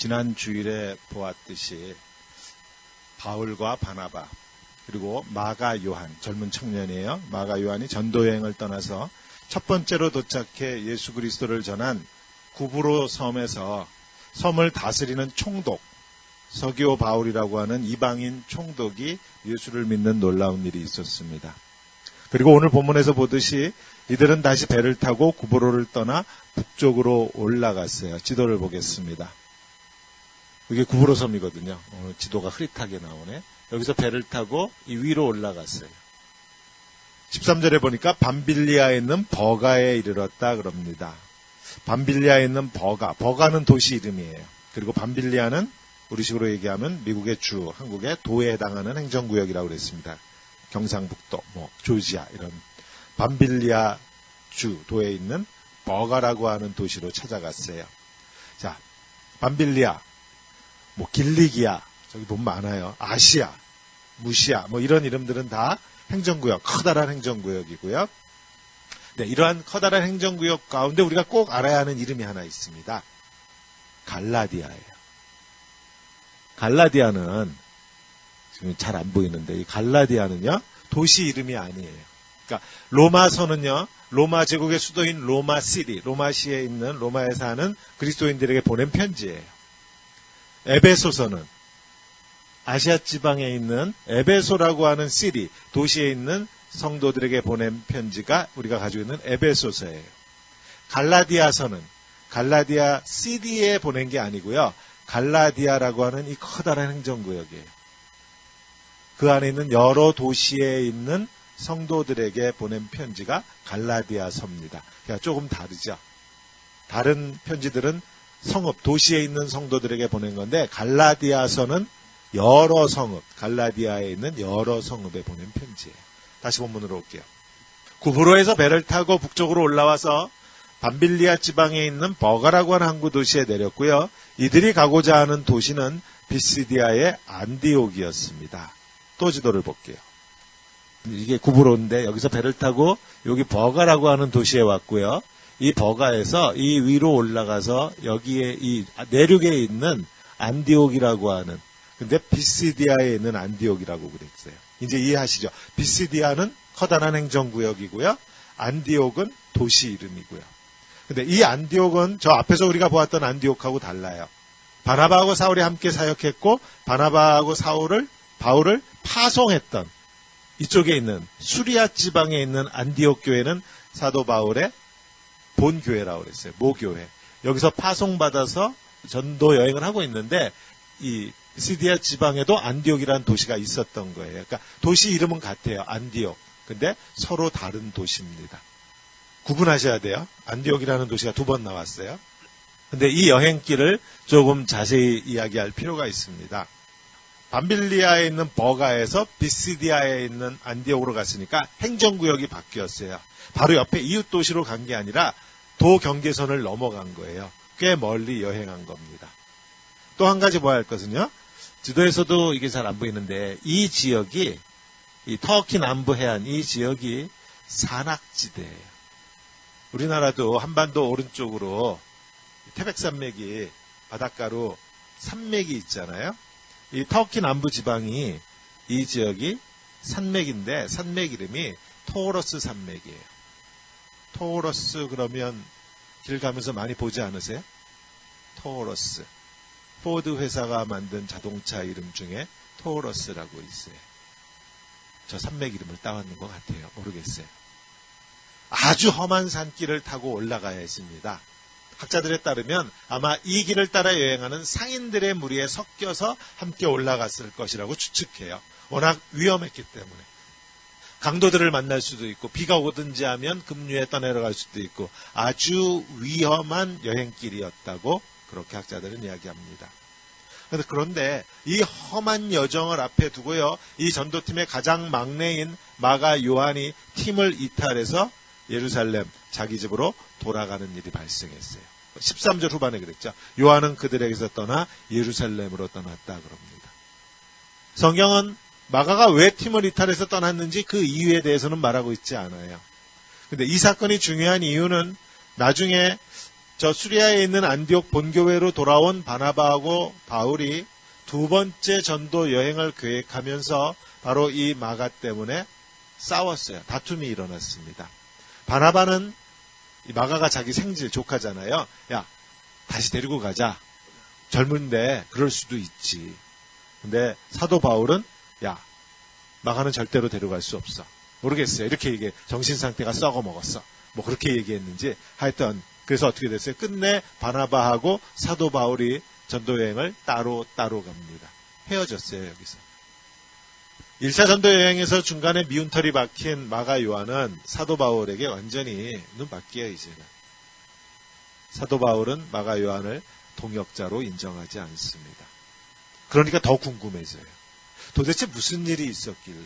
지난 주일에 보았듯이 바울과 바나바 그리고 마가 요한, 젊은 청년이에요. 마가 요한이 전도여행을 떠나서 첫 번째로 도착해 예수 그리스도를 전한 구브로 섬에서 섬을 다스리는 총독, 서기오 바울이라고 하는 이방인 총독이 예수를 믿는 놀라운 일이 있었습니다. 그리고 오늘 본문에서 보듯이 이들은 다시 배를 타고 구브로를 떠나 북쪽으로 올라갔어요. 지도를 보겠습니다. 이게 구브로 섬이거든요. 오늘 지도가 흐릿하게 나오네. 여기서 배를 타고 이 위로 올라갔어요. 13절에 보니까 밤빌리아에 있는 버가에 이르렀다 그럽니다. 밤빌리아에 있는 버가는 도시 이름이에요. 그리고 밤빌리아는 우리식으로 얘기하면 미국의 주, 한국의 도에 해당하는 행정구역이라고 그랬습니다. 경상북도, 조지아 이런 밤빌리아 주 도에 있는 버가라고 하는 도시로 찾아갔어요. 자, 밤빌리아, 길리기아, 저기 보면 많아요. 아시아, 무시아, 이런 이름들은 다 행정구역, 커다란 행정구역이고요. 네, 이러한 커다란 행정구역 가운데 우리가 꼭 알아야 하는 이름이 하나 있습니다. 갈라디아예요. 갈라디아는 지금 잘 안 보이는데 이 갈라디아는요 도시 이름이 아니에요. 그러니까 로마서는요 로마 제국의 수도인 로마시티, 로마시에 있는 로마에 사는 그리스도인들에게 보낸 편지예요. 에베소서는 아시아 지방에 있는 에베소라고 하는 시리, 도시에 있는 성도들에게 보낸 편지가 우리가 가지고 있는 에베소서예요. 갈라디아서는 갈라디아 시리에 보낸 게 아니고요. 갈라디아라고 하는 이 커다란 행정구역이에요. 그 안에 있는 여러 도시에 있는 성도들에게 보낸 편지가 갈라디아서입니다. 그러니까 조금 다르죠. 다른 편지들은 성읍, 도시에 있는 성도들에게 보낸 건데 갈라디아서는 여러 성읍, 갈라디아에 있는 여러 성읍에 보낸 편지예요. 다시 본문으로 올게요. 구브로에서 배를 타고 북쪽으로 올라와서 밤빌리아 지방에 있는 버가라고 하는 항구 도시에 내렸고요. 이들이 가고자 하는 도시는 비시디아의 안디옥이었습니다. 또 지도를 볼게요. 이게 구브로인데 여기서 배를 타고 여기 버가라고 하는 도시에 왔고요. 이 버가에서 이 위로 올라가서 여기에 이 내륙에 있는 안디옥이라고 하는, 근데 비시디아에 있는 안디옥이라고 그랬어요. 이제 이해하시죠? 비시디아는 커다란 행정구역이고요. 안디옥은 도시 이름이고요. 근데 이 안디옥은 저 앞에서 우리가 보았던 안디옥하고 달라요. 바나바하고 사울이 함께 사역했고 바나바하고 바울을 파송했던 이쪽에 있는 수리아 지방에 있는 안디옥 교회는 사도 바울의 본교회라고 그랬어요. 모교회. 여기서 파송받아서 전도 여행을 하고 있는데 이 시디아 지방에도 안디옥이라는 도시가 있었던 거예요. 그러니까 도시 이름은 같아요. 안디옥. 근데 서로 다른 도시입니다. 구분하셔야 돼요. 안디옥이라는 도시가 2번 나왔어요. 근데 이 여행길을 조금 자세히 이야기할 필요가 있습니다. 밤빌리아에 있는 버가에서 비시디아에 있는 안디옥으로 갔으니까 행정구역이 바뀌었어요. 바로 옆에 이웃 도시로 간 게 아니라 도 경계선을 넘어간 거예요. 꽤 멀리 여행한 겁니다. 또 한 가지 뭐 할 것은요. 지도에서도 이게 잘 안 보이는데 이 지역이 이 터키 남부 해안 이 지역이 산악지대예요. 우리나라도 한반도 오른쪽으로 태백산맥이 바닷가로 산맥이 있잖아요. 이 터키 남부 지방이 이 지역이 산맥인데 산맥 이름이 토우러스 산맥이에요. 토우러스 그러면 길 가면서 많이 보지 않으세요? 토우러스. 포드 회사가 만든 자동차 이름 중에 토우러스라고 있어요. 저 산맥 이름을 따왔는 것 같아요. 모르겠어요. 아주 험한 산길을 타고 올라가야 했습니다. 학자들에 따르면 아마 이 길을 따라 여행하는 상인들의 무리에 섞여서 함께 올라갔을 것이라고 추측해요. 워낙 위험했기 때문에. 강도들을 만날 수도 있고 비가 오든지 하면 급류에 떠내려갈 수도 있고 아주 위험한 여행길이었다고 그렇게 학자들은 이야기합니다. 그런데 이 험한 여정을 앞에 두고요. 이 전도팀의 가장 막내인 마가 요한이 팀을 이탈해서 예루살렘 자기 집으로 돌아가는 일이 발생했어요. 13절 후반에 그랬죠. 요한은 그들에게서 떠나 예루살렘으로 떠났다 그럽니다. 성경은 마가가 왜 팀을 이탈해서 떠났는지 그 이유에 대해서는 말하고 있지 않아요. 근데 이 사건이 중요한 이유는 나중에 저 수리아에 있는 안디옥 본교회로 돌아온 바나바하고 바울이 두 번째 전도 여행을 계획하면서 바로 이 마가 때문에 싸웠어요. 다툼이 일어났습니다. 바나바는 이 마가가 자기 생질 조카잖아요. 야, 다시 데리고 가자. 젊은데 그럴 수도 있지. 근데 사도 바울은 야, 마가는 절대로 데려갈 수 없어. 모르겠어요. 이렇게 얘기해. 정신 상태가 썩어 먹었어. 뭐 그렇게 얘기했는지 하여튼 그래서 어떻게 됐어요? 끝내 바나바하고 사도 바울이 전도 여행을 따로 갑니다. 헤어졌어요, 여기서. 1차 전도 여행에서 중간에 미운털이 박힌 마가 요한은 사도 바울에게 완전히 눈밖이에요, 이제는. 사도 바울은 마가 요한을 동역자로 인정하지 않습니다. 그러니까 더 궁금해져요. 도대체 무슨 일이 있었길래,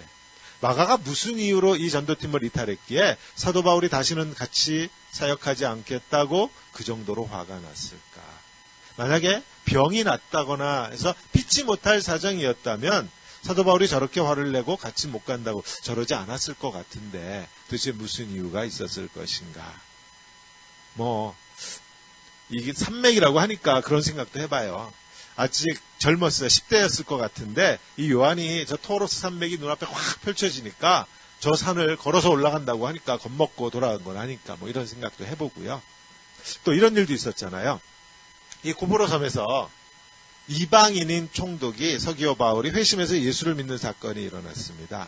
마가가 무슨 이유로 이 전도팀을 이탈했기에 사도 바울이 다시는 같이 사역하지 않겠다고 그 정도로 화가 났을까? 만약에 병이 났다거나 해서 피치 못할 사정이었다면 사도 바울이 저렇게 화를 내고 같이 못 간다고 저러지 않았을 것 같은데 도대체 무슨 이유가 있었을 것인가? 이게 산맥이라고 하니까 그런 생각도 해봐요. 아직 젊었어요. 10대였을 것 같은데 이 요한이 저 토로스 산맥이 눈앞에 확 펼쳐지니까 저 산을 걸어서 올라간다고 하니까 겁먹고 돌아간 건 아니까 이런 생각도 해보고요. 또 이런 일도 있었잖아요. 이 고보로 섬에서 이방인인 총독이 서기오 바울이 회심해서 예수를 믿는 사건이 일어났습니다.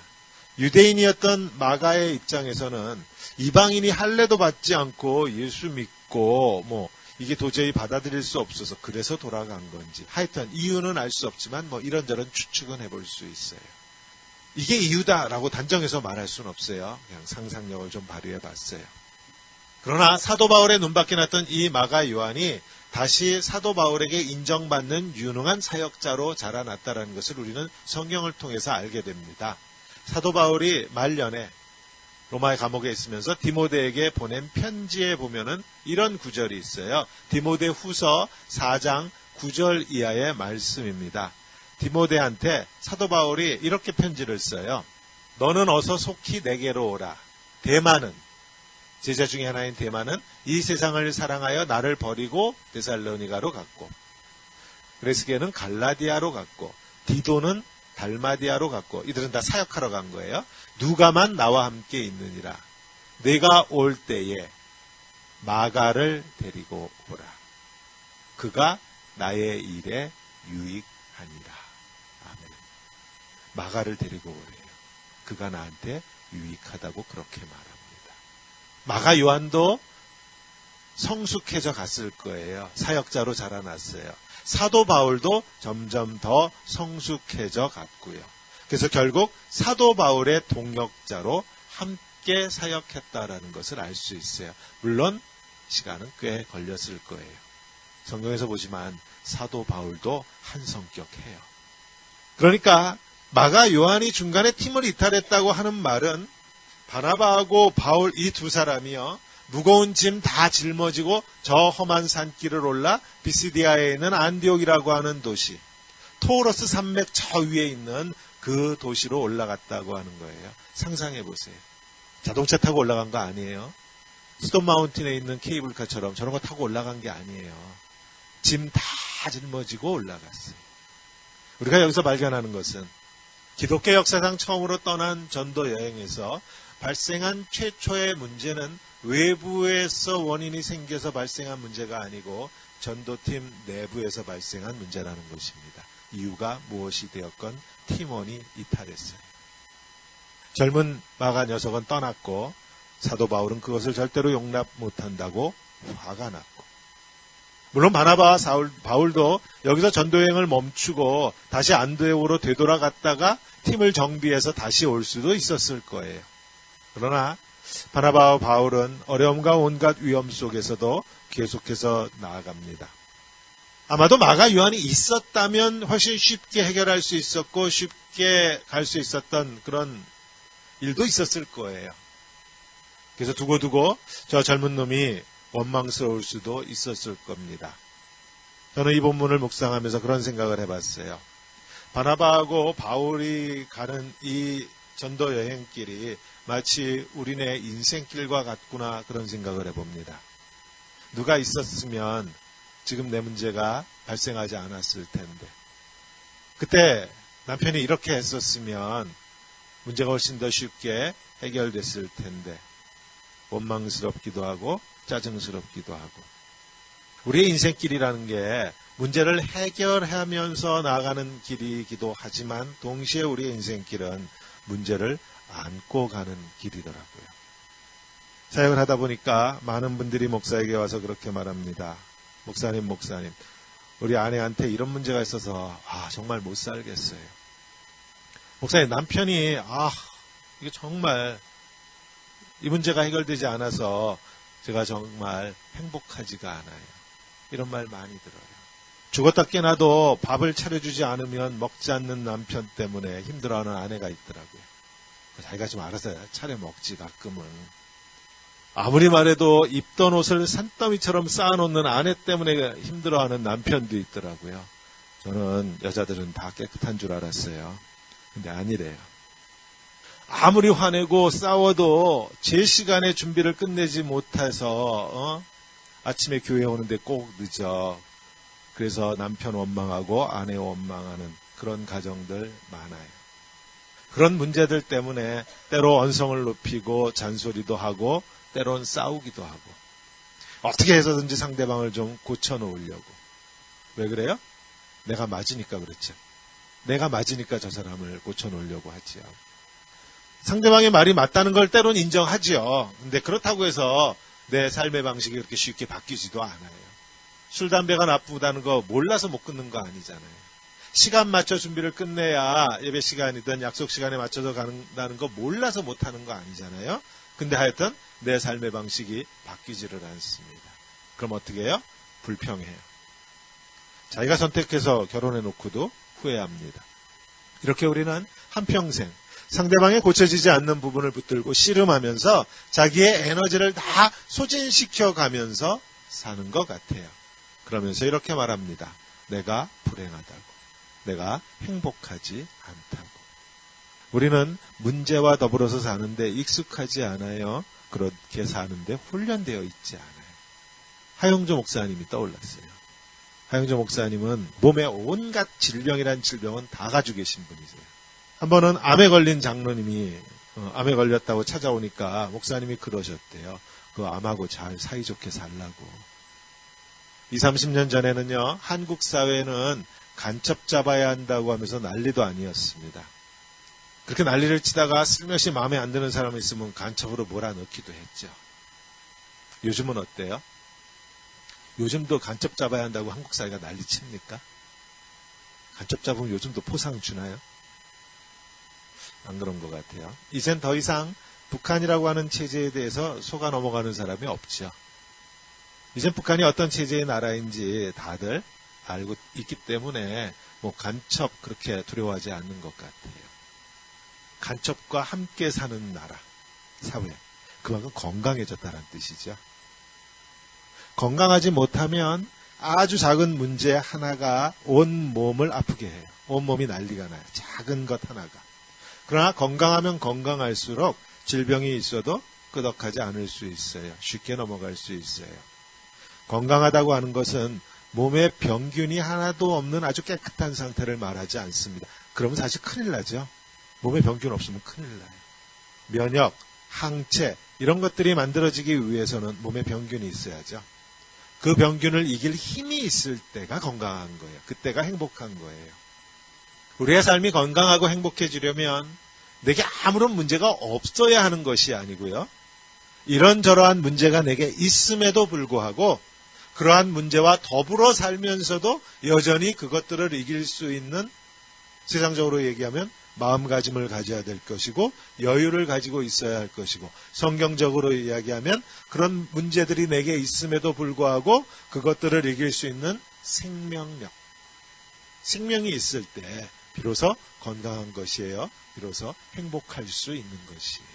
유대인이었던 마가의 입장에서는 이방인이 할례도 받지 않고 예수 믿고 이게 도저히 받아들일 수 없어서 그래서 돌아간 건지 하여튼 이유는 알 수 없지만 이런저런 추측은 해볼 수 있어요. 이게 이유다라고 단정해서 말할 수는 없어요. 그냥 상상력을 좀 발휘해 봤어요. 그러나 사도 바울의 눈밖에 났던 이 마가 요한이 다시 사도 바울에게 인정받는 유능한 사역자로 자라났다는 것을 우리는 성경을 통해서 알게 됩니다. 사도 바울이 말년에 로마의 감옥에 있으면서 디모데에게 보낸 편지에 보면은 이런 구절이 있어요. 디모데 후서 4장 9절 이하의 말씀입니다. 디모데한테 사도 바울이 이렇게 편지를 써요. 너는 어서 속히 내게로 오라. 데마는, 제자 중에 하나인 데마는 이 세상을 사랑하여 나를 버리고 데살로니가로 갔고, 그레스게는 갈라디아로 갔고, 디도는 달마디아로 갔고, 이들은 다 사역하러 간 거예요. 누가만 나와 함께 있느니라. 내가 올 때에 마가를 데리고 오라. 그가 나의 일에 유익하니라. 아멘. 마가를 데리고 오래요. 그가 나한테 유익하다고 그렇게 말합니다. 마가 요한도 성숙해져 갔을 거예요. 사역자로 자라났어요. 사도 바울도 점점 더 성숙해져 갔고요. 그래서 결국 사도 바울의 동역자로 함께 사역했다라는 것을 알 수 있어요. 물론 시간은 꽤 걸렸을 거예요. 성경에서 보지만 사도 바울도 한 성격해요. 그러니까 마가 요한이 중간에 팀을 이탈했다고 하는 말은 바나바하고 바울 이 두 사람이요, 무거운 짐 다 짊어지고 저 험한 산길을 올라 비시디아에 있는 안디옥이라고 하는 도시, 토로스 산맥 저 위에 있는 그 도시로 올라갔다고 하는 거예요. 상상해 보세요. 자동차 타고 올라간 거 아니에요. 스톤 마운틴에 있는 케이블카처럼 저런 거 타고 올라간 게 아니에요. 짐 다 짊어지고 올라갔어요. 우리가 여기서 발견하는 것은 기독교 역사상 처음으로 떠난 전도 여행에서 발생한 최초의 문제는 외부에서 원인이 생겨서 발생한 문제가 아니고 전도팀 내부에서 발생한 문제라는 것입니다. 이유가 무엇이 되었건 팀원이 이탈했어요. 젊은 마가 녀석은 떠났고 사도 바울은 그것을 절대로 용납 못한다고 화가 났고, 물론 바나바와 바울도 여기서 전도여행을 멈추고 다시 안디옥으로 되돌아갔다가 팀을 정비해서 다시 올 수도 있었을 거예요. 그러나 바나바와 바울은 어려움과 온갖 위험 속에서도 계속해서 나아갑니다. 아마도 마가 요한이 있었다면 훨씬 쉽게 해결할 수 있었고 쉽게 갈 수 있었던 그런 일도 있었을 거예요. 그래서 두고두고 저 젊은 놈이 원망스러울 수도 있었을 겁니다. 저는 이 본문을 묵상하면서 그런 생각을 해봤어요. 바나바하고 바울이 가는 이 전도 여행길이 마치 우리네 인생길과 같구나, 그런 생각을 해봅니다. 누가 있었으면 지금 내 문제가 발생하지 않았을 텐데. 그때 남편이 이렇게 했었으면 문제가 훨씬 더 쉽게 해결됐을 텐데. 원망스럽기도 하고 짜증스럽기도 하고. 우리의 인생길이라는 게 문제를 해결하면서 나아가는 길이기도 하지만 동시에 우리의 인생길은 문제를 안고 가는 길이더라고요. 사역을 하다 보니까 많은 분들이 목사에게 와서 그렇게 말합니다. 목사님, 우리 아내한테 이런 문제가 있어서 정말 못 살겠어요. 목사님, 남편이 이게 정말 이 문제가 해결되지 않아서 제가 정말 행복하지가 않아요. 이런 말 많이 들어요. 죽었다 깨나도 밥을 차려주지 않으면 먹지 않는 남편 때문에 힘들어하는 아내가 있더라고요. 자기가 좀 알아서 차려 먹지 가끔은. 아무리 말해도 입던 옷을 산더미처럼 쌓아놓는 아내 때문에 힘들어하는 남편도 있더라고요. 저는 여자들은 다 깨끗한 줄 알았어요. 근데 아니래요. 아무리 화내고 싸워도 제 시간에 준비를 끝내지 못해서 아침에 교회 오는데 꼭 늦어. 그래서 남편 원망하고 아내 원망하는 그런 가정들 많아요. 그런 문제들 때문에 때로 언성을 높이고 잔소리도 하고 때론 싸우기도 하고 어떻게 해서든지 상대방을 좀 고쳐놓으려고. 왜 그래요? 내가 맞으니까 그렇죠. 내가 맞으니까 저 사람을 고쳐놓으려고 하지요. 상대방의 말이 맞다는 걸 때론 인정하지요. 근데 그렇다고 해서 내 삶의 방식이 그렇게 쉽게 바뀌지도 않아요. 술, 담배가 나쁘다는 거 몰라서 못 끊는 거 아니잖아요. 시간 맞춰 준비를 끝내야 예배 시간이든 약속 시간에 맞춰서 간다는 거 몰라서 못하는 거 아니잖아요. 근데 하여튼 내 삶의 방식이 바뀌지를 않습니다. 그럼 어떻게 해요? 불평해요. 자기가 선택해서 결혼해 놓고도 후회합니다. 이렇게 우리는 한평생 상대방의 고쳐지지 않는 부분을 붙들고 씨름하면서 자기의 에너지를 다 소진시켜 가면서 사는 것 같아요. 그러면서 이렇게 말합니다. 내가 불행하다고. 내가 행복하지 않다고. 우리는 문제와 더불어서 사는데 익숙하지 않아요. 그렇게 사는데 훈련되어 있지 않아요. 하영조 목사님이 떠올랐어요. 하영조 목사님은 몸에 온갖 질병이란 질병은 다 가지고 계신 분이세요. 한 번은 암에 걸린 장로님이 암에 걸렸다고 찾아오니까 목사님이 그러셨대요. 그 암하고 잘 사이좋게 살라고. 20, 30년 전에는요. 한국 사회는 간첩 잡아야 한다고 하면서 난리도 아니었습니다. 그렇게 난리를 치다가 슬며시 마음에 안 드는 사람이 있으면 간첩으로 몰아넣기도 했죠. 요즘은 어때요? 요즘도 간첩 잡아야 한다고 한국 사회가 난리 칩니까? 간첩 잡으면 요즘도 포상 주나요? 안 그런 것 같아요. 이젠 더 이상 북한이라고 하는 체제에 대해서 속아 넘어가는 사람이 없죠. 이젠 북한이 어떤 체제의 나라인지 다들 알고 있기 때문에 간첩 그렇게 두려워하지 않는 것 같아요. 간첩과 함께 사는 나라, 사회. 그만큼 건강해졌다는 뜻이죠. 건강하지 못하면 아주 작은 문제 하나가 온 몸을 아프게 해요. 온 몸이 난리가 나요. 작은 것 하나가. 그러나 건강하면 건강할수록 질병이 있어도 끄덕하지 않을 수 있어요. 쉽게 넘어갈 수 있어요. 건강하다고 하는 것은 몸에 병균이 하나도 없는 아주 깨끗한 상태를 말하지 않습니다. 그러면 사실 큰일 나죠. 몸에 병균 없으면 큰일 나요. 면역, 항체 이런 것들이 만들어지기 위해서는 몸에 병균이 있어야죠. 그 병균을 이길 힘이 있을 때가 건강한 거예요. 그때가 행복한 거예요. 우리의 삶이 건강하고 행복해지려면 내게 아무런 문제가 없어야 하는 것이 아니고요. 이런저러한 문제가 내게 있음에도 불구하고 그러한 문제와 더불어 살면서도 여전히 그것들을 이길 수 있는, 세상적으로 얘기하면 마음가짐을 가져야 될 것이고 여유를 가지고 있어야 할 것이고, 성경적으로 이야기하면 그런 문제들이 내게 있음에도 불구하고 그것들을 이길 수 있는 생명력, 생명이 있을 때 비로소 건강한 것이에요. 비로소 행복할 수 있는 것이에요.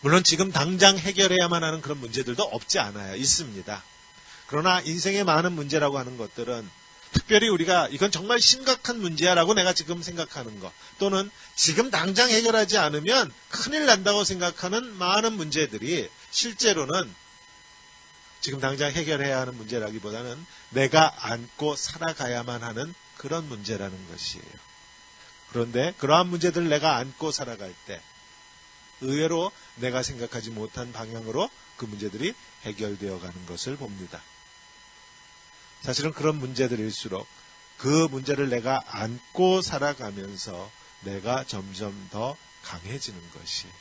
물론 지금 당장 해결해야만 하는 그런 문제들도 없지 않아요. 있습니다. 그러나 인생의 많은 문제라고 하는 것들은 특별히 우리가 이건 정말 심각한 문제야라고 내가 지금 생각하는 것, 또는 지금 당장 해결하지 않으면 큰일 난다고 생각하는 많은 문제들이 실제로는 지금 당장 해결해야 하는 문제라기보다는 내가 안고 살아가야만 하는 그런 문제라는 것이에요. 그런데 그러한 문제들을 내가 안고 살아갈 때 의외로 내가 생각하지 못한 방향으로 그 문제들이 해결되어 가는 것을 봅니다. 사실은 그런 문제들일수록 그 문제를 내가 안고 살아가면서 내가 점점 더 강해지는 것이에요.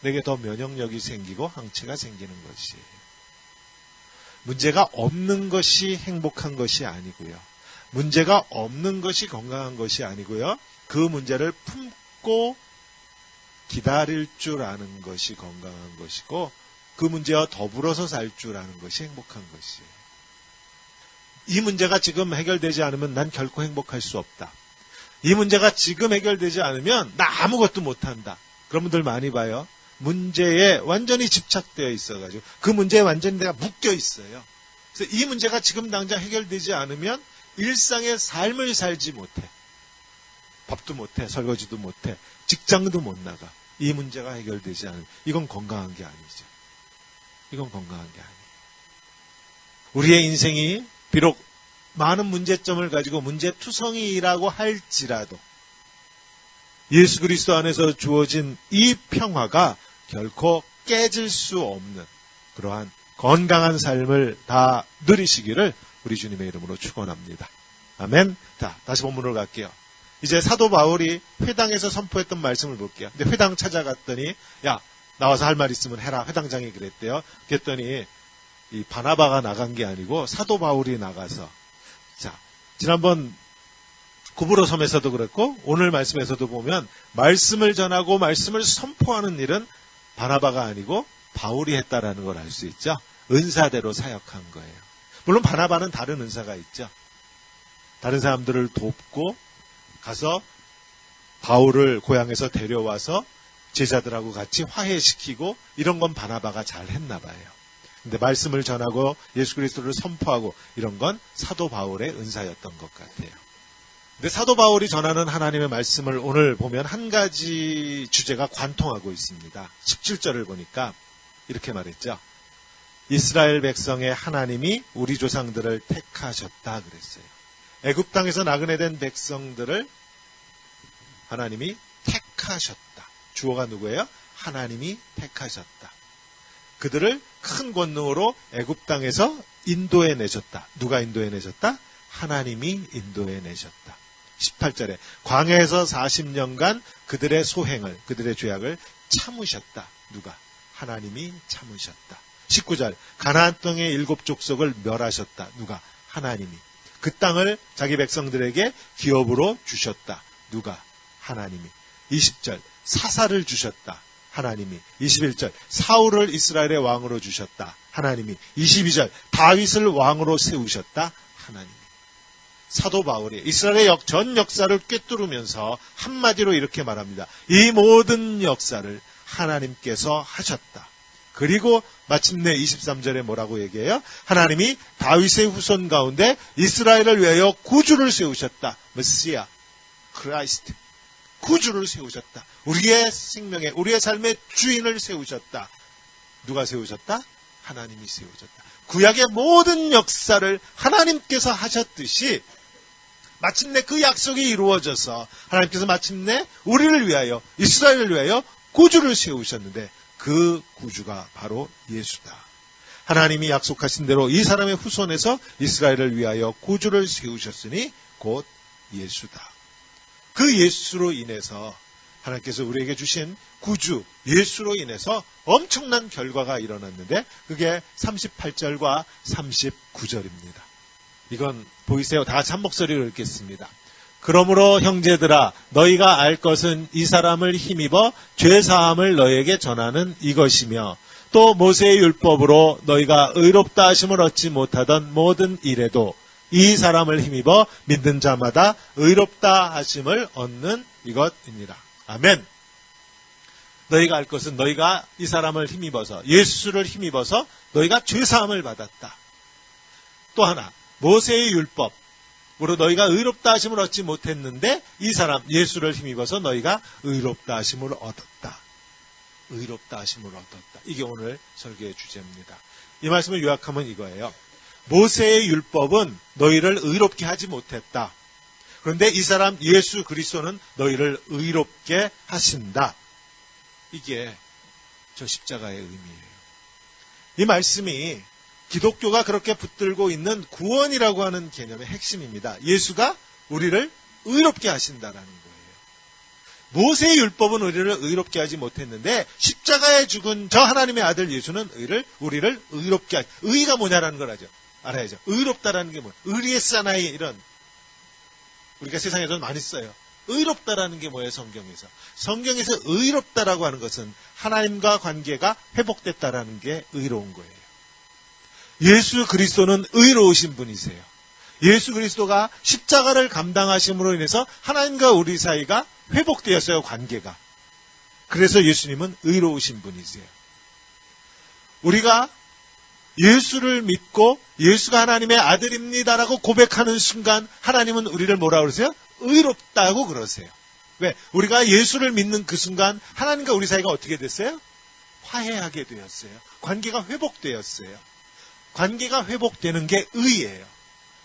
내게 더 면역력이 생기고 항체가 생기는 것이에요. 문제가 없는 것이 행복한 것이 아니고요. 문제가 없는 것이 건강한 것이 아니고요. 그 문제를 품고 기다릴 줄 아는 것이 건강한 것이고 그 문제와 더불어서 살 줄 아는 것이 행복한 것이에요. 이 문제가 지금 해결되지 않으면 난 결코 행복할 수 없다. 이 문제가 지금 해결되지 않으면 나 아무것도 못한다. 그런 분들 많이 봐요. 문제에 완전히 집착되어 있어가지고 그 문제에 완전히 내가 묶여 있어요. 그래서 이 문제가 지금 당장 해결되지 않으면 일상의 삶을 살지 못해. 밥도 못해, 설거지도 못해, 직장도 못 나가. 이 문제가 해결되지 않으면 이건 건강한 게 아니죠. 이건 건강한 게 아니에요. 우리의 인생이 비록 많은 문제점을 가지고 문제투성이라고 할지라도 예수 그리스도 안에서 주어진 이 평화가 결코 깨질 수 없는 그러한 건강한 삶을 다 누리시기를 우리 주님의 이름으로 축원합니다. 아멘. 자, 다시 본문으로 갈게요. 이제 사도 바울이 회당에서 선포했던 말씀을 볼게요. 근데 회당 찾아갔더니 야, 나와서 할 말 있으면 해라. 회당장이 그랬대요. 그랬더니 이 바나바가 나간 게 아니고 사도 바울이 나가서 자, 지난번 구브로 섬에서도 그랬고 오늘 말씀에서도 보면 말씀을 전하고 말씀을 선포하는 일은 바나바가 아니고 바울이 했다라는 걸 알 수 있죠. 은사대로 사역한 거예요. 물론 바나바는 다른 은사가 있죠. 다른 사람들을 돕고 가서 바울을 고향에서 데려와서 제자들하고 같이 화해시키고 이런 건 바나바가 잘 했나 봐요. 근데 말씀을 전하고 예수 그리스도를 선포하고 이런 건 사도 바울의 은사였던 것 같아요. 근데 사도 바울이 전하는 하나님의 말씀을 오늘 보면 한 가지 주제가 관통하고 있습니다. 17절을 보니까 이렇게 말했죠. 이스라엘 백성의 하나님이 우리 조상들을 택하셨다 그랬어요. 애굽 땅에서 나그네 된 백성들을 하나님이 택하셨다. 주어가 누구예요? 하나님이 택하셨다. 그들을 큰 권능으로 애굽 땅에서 인도해 내셨다. 누가 인도해 내셨다? 하나님이 인도해 내셨다. 18절에 광야에서 40년간 그들의 소행을, 그들의 죄악을 참으셨다. 누가? 하나님이 참으셨다. 19절 가나안 땅의 7 족속을 멸하셨다. 누가? 하나님이. 그 땅을 자기 백성들에게 기업으로 주셨다. 누가? 하나님이. 20절 사사를 주셨다. 하나님이. 21절 사울을 이스라엘의 왕으로 주셨다. 하나님이. 22절 다윗을 왕으로 세우셨다. 하나님이. 사도 바울이 이스라엘의 전 역사를 꿰뚫으면서 한마디로 이렇게 말합니다. 이 모든 역사를 하나님께서 하셨다. 그리고 마침내 23절에 뭐라고 얘기해요? 하나님이 다윗의 후손 가운데 이스라엘을 위하여 구주를 세우셨다. 메시아, 크라이스트. 구주를 세우셨다. 우리의 생명에, 우리의 삶의 주인을 세우셨다. 누가 세우셨다? 하나님이 세우셨다. 구약의 모든 역사를 하나님께서 하셨듯이 마침내 그 약속이 이루어져서 하나님께서 마침내 우리를 위하여, 이스라엘을 위하여 구주를 세우셨는데 그 구주가 바로 예수다. 하나님이 약속하신 대로 이 사람의 후손에서 이스라엘을 위하여 구주를 세우셨으니 곧 예수다. 그 예수로 인해서 하나님께서 우리에게 주신 구주 예수로 인해서 엄청난 결과가 일어났는데 그게 38절과 39절입니다. 이건 보이세요? 다 같이 한 목소리로 읽겠습니다. 그러므로 형제들아 너희가 알 것은 이 사람을 힘입어 죄사함을 너희에게 전하는 이것이며 또 모세의 율법으로 너희가 의롭다 하심을 얻지 못하던 모든 일에도 이 사람을 힘입어 믿는 자마다 의롭다 하심을 얻는 이것입니다. 아멘. 너희가 알 것은 너희가 이 사람을 힘입어서 예수를 힘입어서 너희가 죄사함을 받았다. 또 하나 모세의 율법으로 너희가 의롭다 하심을 얻지 못했는데 이 사람 예수를 힘입어서 너희가 의롭다 하심을 얻었다. 의롭다 하심을 얻었다. 이게 오늘 설교의 주제입니다. 이 말씀을 요약하면 이거예요. 모세의 율법은 너희를 의롭게 하지 못했다. 그런데 이 사람 예수 그리스도는 너희를 의롭게 하신다. 이게 저 십자가의 의미예요. 이 말씀이 기독교가 그렇게 붙들고 있는 구원이라고 하는 개념의 핵심입니다. 예수가 우리를 의롭게 하신다라는 거예요. 모세의 율법은 우리를 의롭게 하지 못했는데 십자가에 죽은 저 하나님의 아들 예수는 우리를 의롭게 하시. 의가 뭐냐라는 걸 알아야죠. 의롭다라는 게 뭐예요? 의리에사나이 이런 우리가 세상에서 많이 써요. 의롭다라는 게 뭐예요? 성경에서. 성경에서 의롭다라고 하는 것은 하나님과 관계가 회복됐다라는 게 의로운 거예요. 예수 그리스도는 의로우신 분이세요. 예수 그리스도가 십자가를 감당하심으로 인해서 하나님과 우리 사이가 회복되었어요. 관계가. 그래서 예수님은 의로우신 분이세요. 우리가 예수를 믿고 예수가 하나님의 아들입니다라고 고백하는 순간 하나님은 우리를 뭐라고 그러세요? 의롭다고 그러세요. 왜? 우리가 예수를 믿는 그 순간 하나님과 우리 사이가 어떻게 됐어요? 화해하게 되었어요. 관계가 회복되었어요. 관계가 회복되는 게 의예요.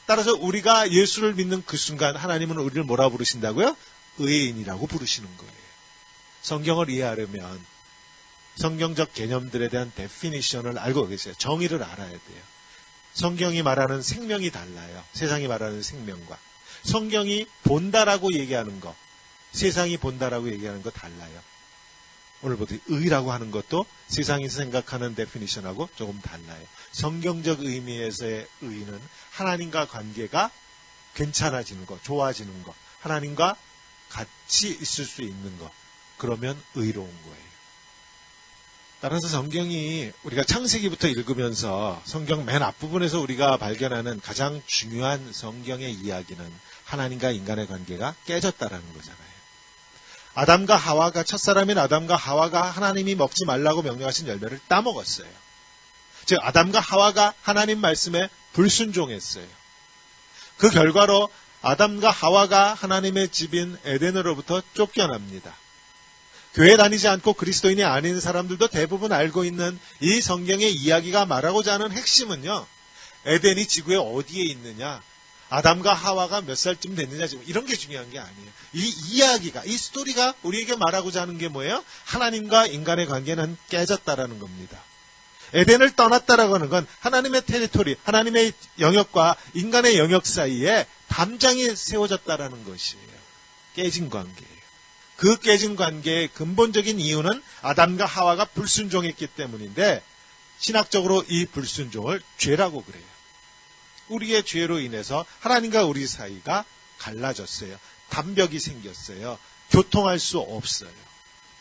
따라서 우리가 예수를 믿는 그 순간 하나님은 우리를 뭐라고 부르신다고요? 의인이라고 부르시는 거예요. 성경을 이해하려면 성경적 개념들에 대한 데피니션을 알고 계세요. 정의를 알아야 돼요. 성경이 말하는 생명이 달라요. 세상이 말하는 생명과. 성경이 본다라고 얘기하는 것, 세상이 본다라고 얘기하는 것 달라요. 오늘 보듯 의라고 하는 것도 세상이 생각하는 데피니션하고 조금 달라요. 성경적 의미에서의 의는 하나님과 관계가 괜찮아지는 것, 좋아지는 것, 하나님과 같이 있을 수 있는 것, 그러면 의로운 거예요. 따라서 성경이 우리가 창세기부터 읽으면서 성경 맨 앞부분에서 우리가 발견하는 가장 중요한 성경의 이야기는 하나님과 인간의 관계가 깨졌다라는 거잖아요. 아담과 하와가 첫사람인 아담과 하와가 하나님이 먹지 말라고 명령하신 열매를 따먹었어요. 즉 아담과 하와가 하나님 말씀에 불순종했어요. 그 결과로 아담과 하와가 하나님의 집인 에덴으로부터 쫓겨납니다. 교회 다니지 않고 그리스도인이 아닌 사람들도 대부분 알고 있는 이 성경의 이야기가 말하고자 하는 핵심은요. 에덴이 지구에 어디에 있느냐, 아담과 하와가 몇 살쯤 됐느냐, 지금 이런 게 중요한 게 아니에요. 이 이야기가, 이 스토리가 우리에게 말하고자 하는 게 뭐예요? 하나님과 인간의 관계는 깨졌다라는 겁니다. 에덴을 떠났다라고 하는 건 하나님의 테리토리, 하나님의 영역과 인간의 영역 사이에 담장이 세워졌다라는 것이에요. 깨진 관계예요. 그 깨진 관계의 근본적인 이유는 아담과 하와가 불순종했기 때문인데 신학적으로 이 불순종을 죄라고 그래요. 우리의 죄로 인해서 하나님과 우리 사이가 갈라졌어요. 담벽이 생겼어요. 교통할 수 없어요.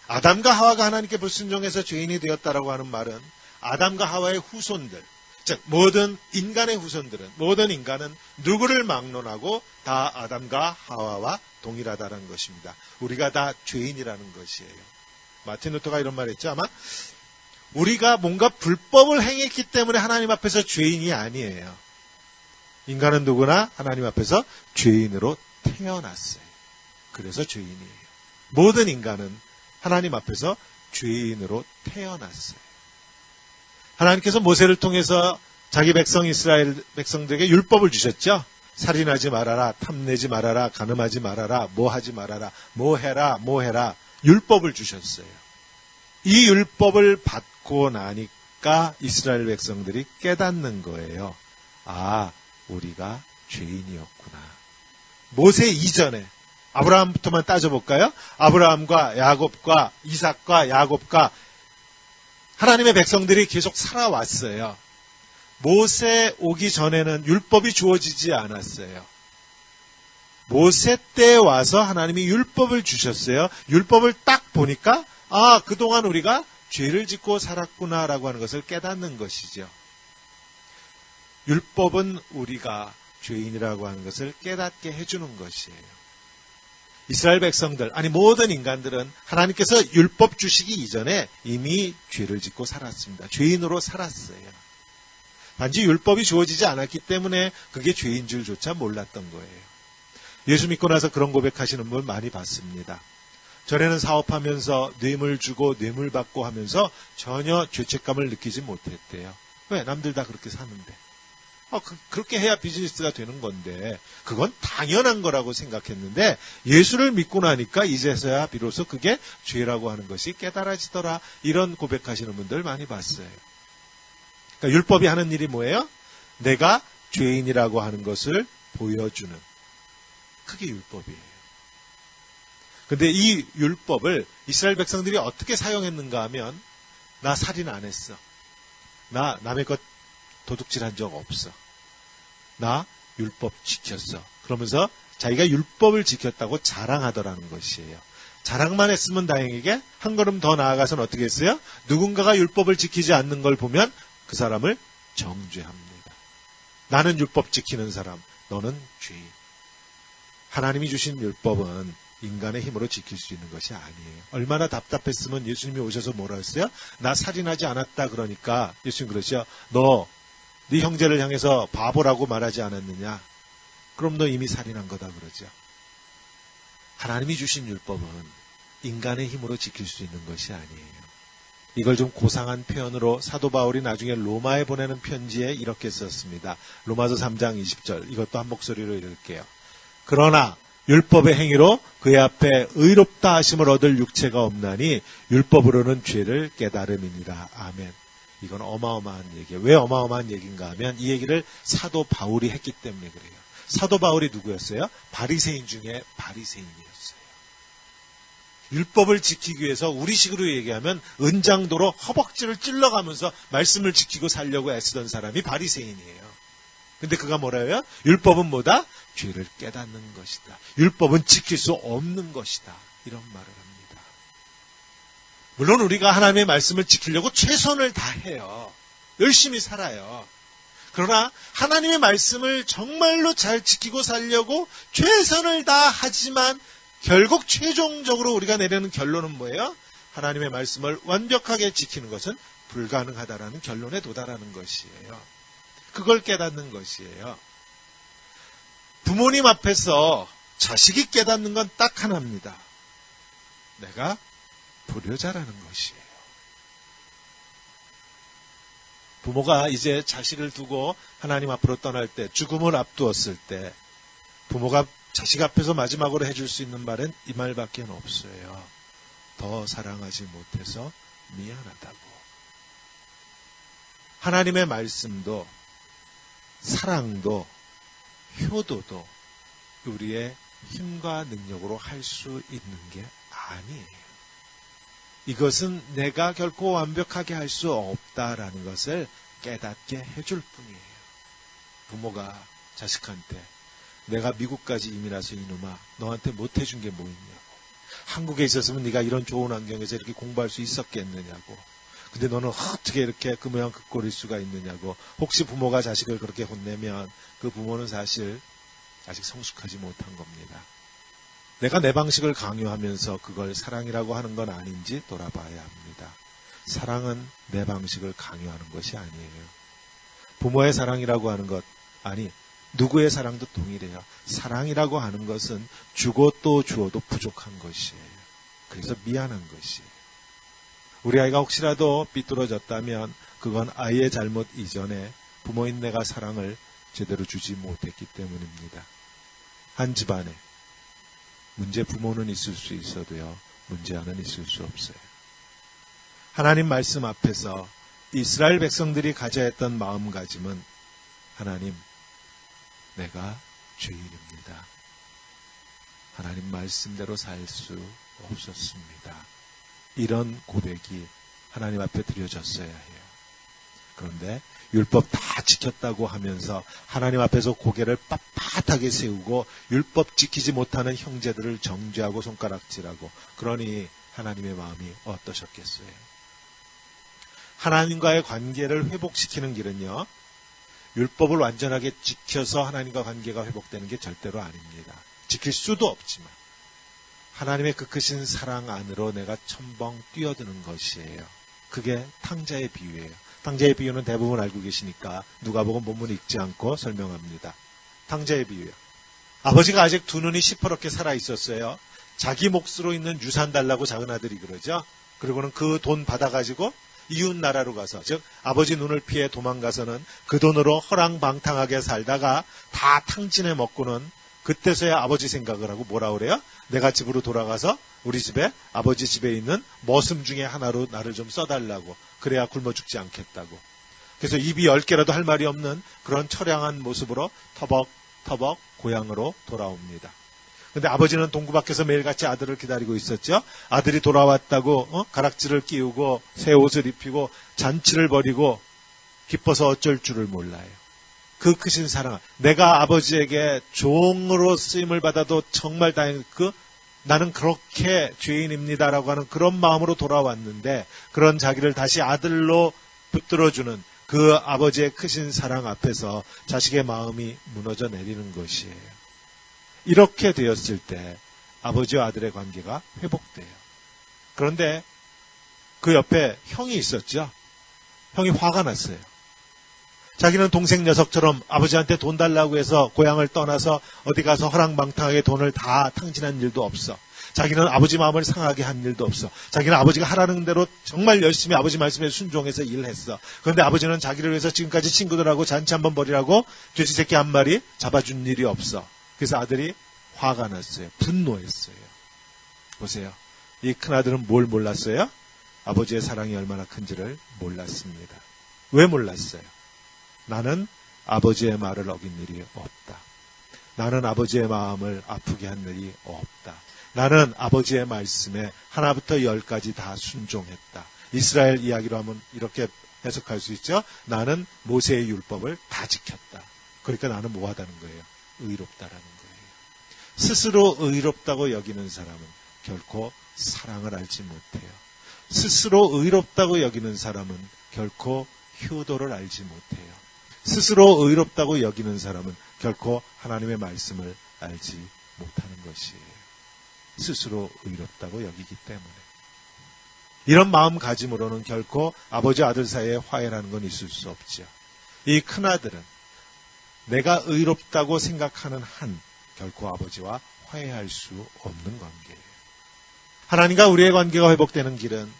아담과 하와가 하나님께 불순종해서 죄인이 되었다라고 하는 말은 아담과 하와의 후손들, 즉 모든 인간의 후손들은, 모든 인간은 누구를 막론하고 다 아담과 하와와 동일하다는 것입니다. 우리가 다 죄인이라는 것이에요. 마틴 루터가 이런 말 했죠. 아마 우리가 뭔가 불법을 행했기 때문에 하나님 앞에서 죄인이 아니에요. 인간은 누구나 하나님 앞에서 죄인으로 태어났어요. 그래서 죄인이에요. 모든 인간은 하나님 앞에서 죄인으로 태어났어요. 하나님께서 모세를 통해서 자기 백성 이스라엘 백성들에게 율법을 주셨죠. 살인하지 말아라, 탐내지 말아라, 간음하지 말아라, 뭐 하지 말아라, 뭐 해라 율법을 주셨어요. 이 율법을 받고 나니까 이스라엘 백성들이 깨닫는 거예요. 아, 우리가 죄인이었구나. 모세 이전에 아브라함부터만 따져볼까요? 아브라함과 야곱과 이삭과 야곱과 하나님의 백성들이 계속 살아왔어요. 모세 오기 전에는 율법이 주어지지 않았어요. 모세 때 와서 하나님이 율법을 주셨어요. 율법을 딱 보니까 그동안 우리가 죄를 짓고 살았구나라고 하는 것을 깨닫는 것이죠. 율법은 우리가 죄인이라고 하는 것을 깨닫게 해주는 것이에요. 이스라엘 백성들, 아니 모든 인간들은 하나님께서 율법 주시기 이전에 이미 죄를 짓고 살았습니다. 죄인으로 살았어요. 단지 율법이 주어지지 않았기 때문에 그게 죄인 줄조차 몰랐던 거예요. 예수 믿고 나서 그런 고백하시는 분 많이 봤습니다. 전에는 사업하면서 뇌물 주고 뇌물 받고 하면서 전혀 죄책감을 느끼지 못했대요. 왜? 남들 다 그렇게 사는데. 그렇게 해야 비즈니스가 되는 건데 그건 당연한 거라고 생각했는데 예수를 믿고 나니까 이제서야 비로소 그게 죄라고 하는 것이 깨달아지더라. 이런 고백하시는 분들 많이 봤어요. 그러니까 율법이 하는 일이 뭐예요? 내가 죄인이라고 하는 것을 보여주는, 그게 율법이에요. 근데 이 율법을 이스라엘 백성들이 어떻게 사용했는가 하면, 나 살인 안 했어, 나 남의 것 도둑질한 적 없어, 나 율법 지켰어, 그러면서 자기가 율법을 지켰다고 자랑하더라는 것이에요. 자랑만 했으면 다행이게 한 걸음 더 나아가서는 어떻게 했어요? 누군가가 율법을 지키지 않는 걸 보면 그 사람을 정죄합니다. 나는 율법 지키는 사람, 너는 죄인. 하나님이 주신 율법은 인간의 힘으로 지킬 수 있는 것이 아니에요. 얼마나 답답했으면 예수님이 오셔서 뭐라 했어요? 나 살인하지 않았다 그러니까 예수님 그러시죠. 너 네 형제를 향해서 바보라고 말하지 않았느냐? 그럼 너 이미 살인한 거다 그러죠. 하나님이 주신 율법은 인간의 힘으로 지킬 수 있는 것이 아니에요. 이걸 좀 고상한 표현으로 사도 바울이 나중에 로마에 보내는 편지에 이렇게 썼습니다. 로마서 3장 20절. 이것도 한 목소리로 읽을게요. 그러나 율법의 행위로 그의 앞에 의롭다 하심을 얻을 육체가 없나니 율법으로는 죄를 깨달음이니라. 아멘. 이건 어마어마한 얘기예요. 왜 어마어마한 얘기인가 하면 이 얘기를 사도 바울이 했기 때문에 그래요. 사도 바울이 누구였어요? 바리새인 중에 바리새인이었어요. 율법을 지키기 위해서 우리식으로 얘기하면 은장도로 허벅지를 찔러가면서 말씀을 지키고 살려고 애쓰던 사람이 바리새인이에요. 근데 그가 뭐라 해요? 율법은 뭐다? 죄를 깨닫는 것이다. 율법은 지킬 수 없는 것이다. 이런 말을 합니다. 물론 우리가 하나님의 말씀을 지키려고 최선을 다해요. 열심히 살아요. 그러나 하나님의 말씀을 정말로 잘 지키고 살려고 최선을 다하지만 결국 최종적으로 우리가 내리는 결론은 뭐예요? 하나님의 말씀을 완벽하게 지키는 것은 불가능하다라는 결론에 도달하는 것이에요. 그걸 깨닫는 것이에요. 부모님 앞에서 자식이 깨닫는 건 딱 하나입니다. 내가 불효자라는 것이에요. 부모가 이제 자식을 두고 하나님 앞으로 떠날 때, 죽음을 앞두었을 때 부모가 자식 앞에서 마지막으로 해줄 수 있는 말은 이 말밖에 없어요. 더 사랑하지 못해서 미안하다고. 하나님의 말씀도 사랑도 효도도 우리의 힘과 능력으로 할 수 있는 게 아니에요. 이것은 내가 결코 완벽하게 할 수 없다라는 것을 깨닫게 해줄 뿐이에요. 부모가 자식한테 내가 미국까지 이민해서 이놈아 너한테 못 해준 게 뭐 있냐고. 한국에 있었으면 네가 이런 좋은 환경에서 이렇게 공부할 수 있었겠느냐고. 근데 너는 어떻게 이렇게 그 모양 그 꼴일 수가 있느냐고. 혹시 부모가 자식을 그렇게 혼내면 그 부모는 사실 아직 성숙하지 못한 겁니다. 내가 내 방식을 강요하면서 그걸 사랑이라고 하는 건 아닌지 돌아봐야 합니다. 사랑은 내 방식을 강요하는 것이 아니에요. 부모의 사랑이라고 하는 것, 아니 누구의 사랑도 동일해요. 사랑이라고 하는 것은 주고 또 주어도 부족한 것이에요. 그래서 미안한 것이에요. 우리 아이가 혹시라도 삐뚤어졌다면 그건 아이의 잘못 이전에 부모인 내가 사랑을 제대로 주지 못했기 때문입니다. 한 집안에 문제 부모는 있을 수 있어도요, 문제아는 있을 수 없어요. 하나님 말씀 앞에서 이스라엘 백성들이 가져야 했던 마음가짐은 하나님, 내가 죄인입니다. 하나님 말씀대로 살 수 없었습니다. 이런 고백이 하나님 앞에 드려졌어야 해요. 그런데 율법 다 지켰다고 하면서 하나님 앞에서 고개를 빳빳하게 세우고 율법 지키지 못하는 형제들을 정죄하고 손가락질하고, 그러니 하나님의 마음이 어떠셨겠어요? 하나님과의 관계를 회복시키는 길은요, 율법을 완전하게 지켜서 하나님과 관계가 회복되는 게 절대로 아닙니다. 지킬 수도 없지만 하나님의 그 크신 사랑 안으로 내가 첨벙 뛰어드는 것이에요. 그게 탕자의 비유예요. 탕자의 비유는 대부분 알고 계시니까 누가복음 본문 읽지 않고 설명합니다. 탕자의 비유요. 아버지가 아직 두 눈이 시퍼렇게 살아있었어요. 자기 몫으로 있는 유산 달라고 작은 아들이 그러죠. 그리고는 그 돈 받아가지고 이웃 나라로 가서, 즉 아버지 눈을 피해 도망가서는 그 돈으로 허랑방탕하게 살다가 다 탕진해 먹고는 그때서야 아버지 생각을 하고 뭐라 그래요? 내가 집으로 돌아가서 우리 집에 아버지 집에 있는 머슴 중에 하나로 나를 좀 써달라고. 그래야 굶어 죽지 않겠다고. 그래서 입이 10개라도 할 말이 없는 그런 처량한 모습으로 터벅터벅 고향으로 돌아옵니다. 근데 아버지는 동구 밖에서 매일같이 아들을 기다리고 있었죠. 아들이 돌아왔다고 가락지를 끼우고 새 옷을 입히고 잔치를 벌이고 기뻐서 어쩔 줄을 몰라요. 그 크신 사랑, 내가 아버지에게 종으로 쓰임을 받아도 정말 나는 그렇게 죄인입니다라고 하는 그런 마음으로 돌아왔는데 그런 자기를 다시 아들로 붙들어주는 그 아버지의 크신 사랑 앞에서 자식의 마음이 무너져 내리는 것이에요. 이렇게 되었을 때 아버지와 아들의 관계가 회복돼요. 그런데 그 옆에 형이 있었죠. 형이 화가 났어요. 자기는 동생 녀석처럼 아버지한테 돈 달라고 해서 고향을 떠나서 어디 가서 허랑방탕하게 돈을 다 탕진한 일도 없어. 자기는 아버지 마음을 상하게 한 일도 없어. 자기는 아버지가 하라는 대로 정말 열심히 아버지 말씀에 순종해서 일을 했어. 그런데 아버지는 자기를 위해서 지금까지 친구들하고 잔치 한번 벌이라고 돼지 새끼 한 마리 잡아준 일이 없어. 그래서 아들이 화가 났어요. 분노했어요. 보세요. 이 큰아들은 뭘 몰랐어요? 아버지의 사랑이 얼마나 큰지를 몰랐습니다. 왜 몰랐어요? 나는 아버지의 말을 어긴 일이 없다. 나는 아버지의 마음을 아프게 한 일이 없다. 나는 아버지의 말씀에 하나부터 10까지 다 순종했다. 이스라엘 이야기로 하면 이렇게 해석할 수 있죠. 나는 모세의 율법을 다 지켰다. 그러니까 나는 뭐하다는 거예요? 의롭다라는 거예요. 스스로 의롭다고 여기는 사람은 결코 사랑을 알지 못해요. 스스로 의롭다고 여기는 사람은 결코 효도를 알지 못해요. 스스로 의롭다고 여기는 사람은 결코 하나님의 말씀을 알지 못하는 것이에요. 스스로 의롭다고 여기기 때문에. 이런 마음가짐으로는 결코 아버지 아들 사이에 화해라는 건 있을 수 없죠. 이 큰아들은 내가 의롭다고 생각하는 한 결코 아버지와 화해할 수 없는 관계예요. 하나님과 우리의 관계가 회복되는 길은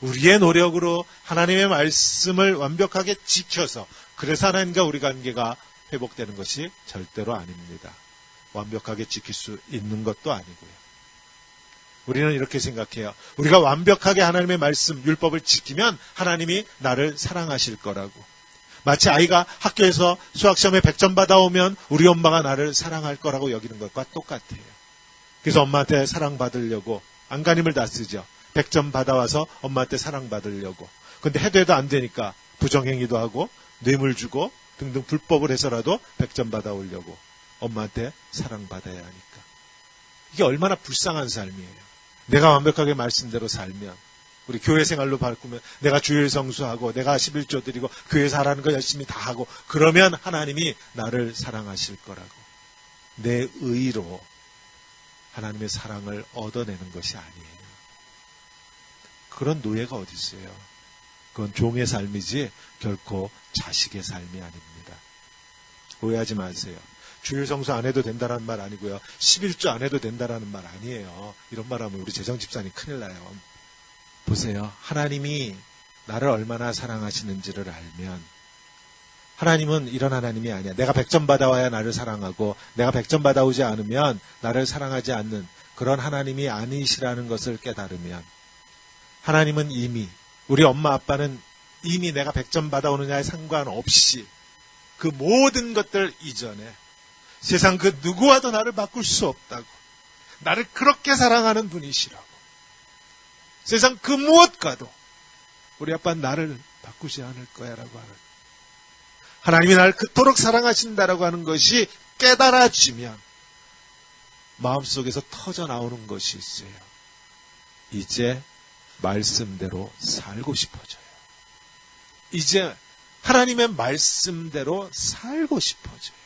우리의 노력으로 하나님의 말씀을 완벽하게 지켜서 그래서 하나님과 우리 관계가 회복되는 것이 절대로 아닙니다. 완벽하게 지킬 수 있는 것도 아니고요. 우리는 이렇게 생각해요. 우리가 완벽하게 하나님의 말씀, 율법을 지키면 하나님이 나를 사랑하실 거라고. 마치 아이가 학교에서 수학시험에 100점 받아오면 우리 엄마가 나를 사랑할 거라고 여기는 것과 똑같아요. 그래서 엄마한테 사랑받으려고 안간힘을 다 쓰죠. 100점 받아와서 엄마한테 사랑받으려고. 근데 해도 안 되니까 부정행위도 하고 뇌물 주고 등등 불법을 해서라도 100점 받아오려고 엄마한테 사랑받아야 하니까. 이게 얼마나 불쌍한 삶이에요. 내가 완벽하게 말씀대로 살면 우리 교회 생활로 바꾸면 내가 주일 성수하고 내가 11조 드리고 교회에서 하라는 거 열심히 다 하고 그러면 하나님이 나를 사랑하실 거라고. 내 의로 하나님의 사랑을 얻어내는 것이 아니에요. 그런 노예가 어디 있어요. 그건 종의 삶이지 결코 자식의 삶이 아닙니다. 오해하지 마세요. 주일 성수 안 해도 된다는 말 아니고요. 11조 안 해도 된다는 말 아니에요. 이런 말 하면 우리 재정집사님 큰일 나요. 보세요. 하나님이 나를 얼마나 사랑하시는지를 알면 하나님은 이런 하나님이 아니야. 내가 100점 받아와야 나를 사랑하고 내가 100점 받아오지 않으면 나를 사랑하지 않는 그런 하나님이 아니시라는 것을 깨달으면 하나님은 이미 우리 엄마 아빠는 이미 내가 100점 받아오느냐에 상관없이 그 모든 것들 이전에 세상 그 누구와도 나를 바꿀 수 없다고 나를 그렇게 사랑하는 분이시라고 세상 그 무엇과도 우리 아빠는 나를 바꾸지 않을 거야라고 하는 하나님이 나를 그토록 사랑하신다라고 하는 것이 깨달아지면 마음속에서 터져나오는 것이 있어요. 이제 말씀대로 살고 싶어져요. 이제 하나님의 말씀대로 살고 싶어져요.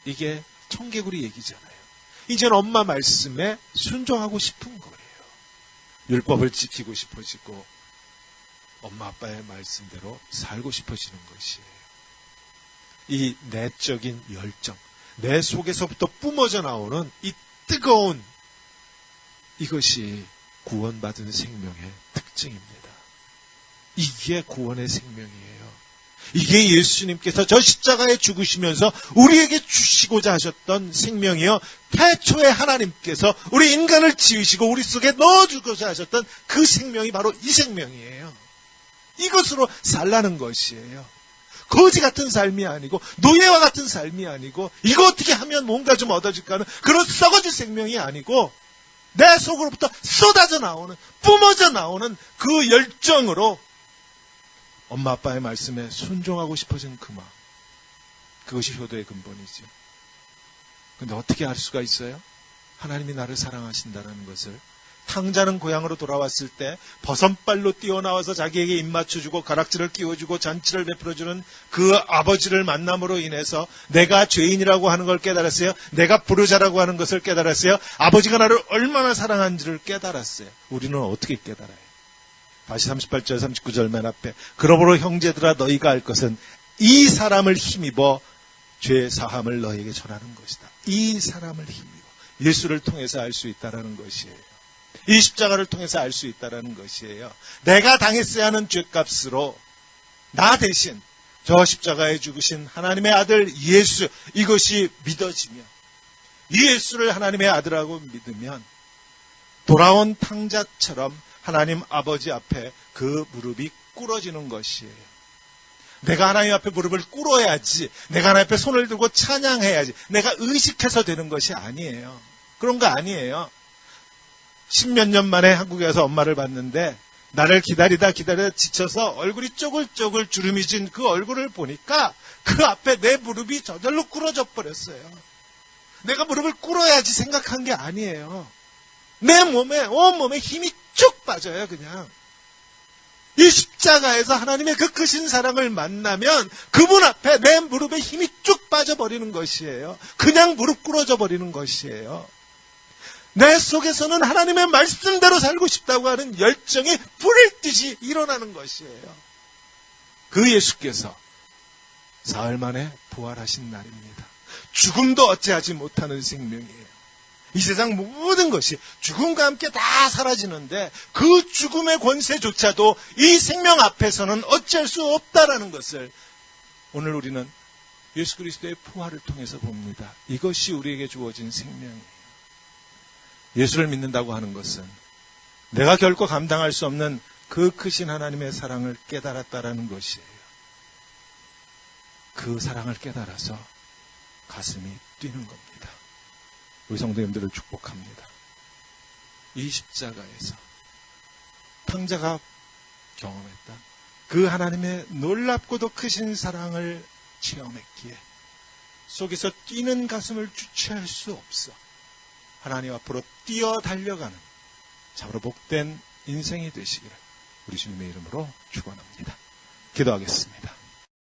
이게 청개구리 얘기잖아요. 이제는 엄마 말씀에 순종하고 싶은 거예요. 율법을 지키고 싶어지고 엄마 아빠의 말씀대로 살고 싶어지는 것이에요. 이 내적인 열정, 내 속에서부터 뿜어져 나오는 이 뜨거운 이것이 구원받은 생명의 특징입니다. 이게 구원의 생명이에요. 이게 예수님께서 저 십자가에 죽으시면서 우리에게 주시고자 하셨던 생명이요. 태초에 하나님께서 우리 인간을 지으시고 우리 속에 넣어주고자 하셨던 그 생명이 바로 이 생명이에요. 이것으로 살라는 것이에요. 거지 같은 삶이 아니고 노예와 같은 삶이 아니고 이거 어떻게 하면 뭔가 좀 얻어질까 하는 그런 썩어질 생명이 아니고 내 속으로부터 쏟아져 나오는 뿜어져 나오는 그 열정으로 엄마 아빠의 말씀에 순종하고 싶어진 그 마음. 그것이 효도의 근본이죠. 그런데 어떻게 알 수가 있어요? 하나님이 나를 사랑하신다는 것을. 탕자는 고향으로 돌아왔을 때 버선발로 뛰어나와서 자기에게 입 맞춰주고 가락지를 끼워주고 잔치를 베풀어주는 그 아버지를 만남으로 인해서 내가 죄인이라고 하는 걸 깨달았어요. 내가 불효자라고 하는 것을 깨달았어요. 아버지가 나를 얼마나 사랑한지를 깨달았어요. 우리는 어떻게 깨달아요? 다시 38절 39절 맨 앞에 그러므로 형제들아 너희가 알 것은 이 사람을 힘입어 죄 사함을 너희에게 전하는 것이다. 이 사람을 힘입어 예수를 통해서 알 수 있다는 것이에요. 이 십자가를 통해서 알 수 있다는 것이에요. 내가 당했어야 하는 죄값으로 나 대신 저 십자가에 죽으신 하나님의 아들 예수, 이것이 믿어지며 이 예수를 하나님의 아들하고 믿으면 돌아온 탕자처럼 하나님 아버지 앞에 그 무릎이 꿇어지는 것이에요. 내가 하나님 앞에 무릎을 꿇어야지, 내가 하나님 앞에 손을 들고 찬양해야지, 내가 의식해서 되는 것이 아니에요. 그런 거 아니에요. 10몇 년 만에 한국에 와서 엄마를 봤는데 나를 기다리다 지쳐서 얼굴이 쪼글쪼글 주름이 진 그 얼굴을 보니까 그 앞에 내 무릎이 저절로 꿇어져 버렸어요. 내가 무릎을 꿇어야지 생각한 게 아니에요. 내 몸에, 온몸에 힘이 쭉 빠져요, 그냥. 이 십자가에서 하나님의 그 크신 사랑을 만나면 그분 앞에 내 무릎에 힘이 쭉 빠져버리는 것이에요. 그냥 무릎 꿇어져 버리는 것이에요. 내 속에서는 하나님의 말씀대로 살고 싶다고 하는 열정이 불을 듯이 일어나는 것이에요. 그 예수께서 사흘 만에 부활하신 날입니다. 죽음도 어찌하지 못하는 생명이에요. 이 세상 모든 것이 죽음과 함께 다 사라지는데 그 죽음의 권세조차도 이 생명 앞에서는 어찌할 수 없다라는 것을 오늘 우리는 예수 그리스도의 부활을 통해서 봅니다. 이것이 우리에게 주어진 생명이에요. 예수를 믿는다고 하는 것은 내가 결코 감당할 수 없는 그 크신 하나님의 사랑을 깨달았다라는 것이에요. 그 사랑을 깨달아서 가슴이 뛰는 겁니다. 우리 성도님들을 축복합니다. 이 십자가에서 탕자가 경험했다. 그 하나님의 놀랍고도 크신 사랑을 체험했기에 속에서 뛰는 가슴을 주체할 수 없어 하나님 앞으로 뛰어 달려가는 참으로 복된 인생이 되시기를 우리 주님의 이름으로 축원합니다. 기도하겠습니다.